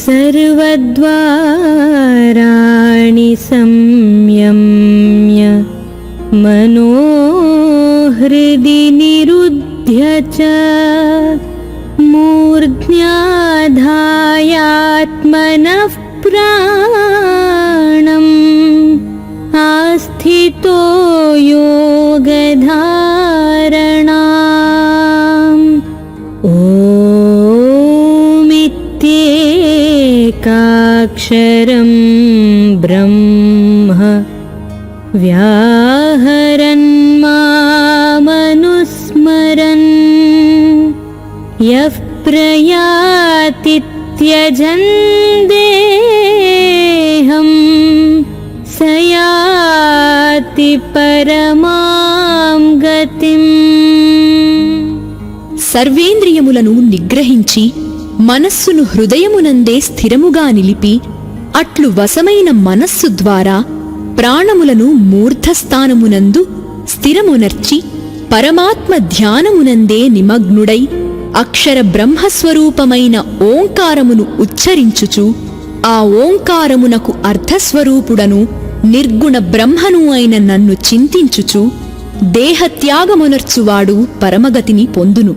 सर्वद्वाराणि संयम्य मनोहृदि निरुध्य च मूर्ध्याधायात्मनः प्राणम् आस्थितो योगधारणाम् ओमित्येकाक्षरं ब्रह्म व्याहरन् मामनुस्मरन् यः प्रयाति त्यजन् देहं स याति परमां गतिम्। సర్వేంద్రియములను నిగ్రహించి మనస్సును హృదయమునందే స్థిరముగా నిలిపి అట్లు వశమైన మనస్సు ద్వారా ప్రాణములను మూర్ధస్థానమునందు స్థిరమునర్చి పరమాత్మ ధ్యానమునందే నిమగ్నుడై అక్షర బ్రహ్మస్వరూపమైన ఓంకారమును ఉచ్చరించుచు ఆ ఓంకారమునకు అర్థస్వరూపుడను నిర్గుణ బ్రహ్మను అయిన నన్ను చింతించుచు దేహత్యాగమునర్చువాడు పరమగతిని పొందును.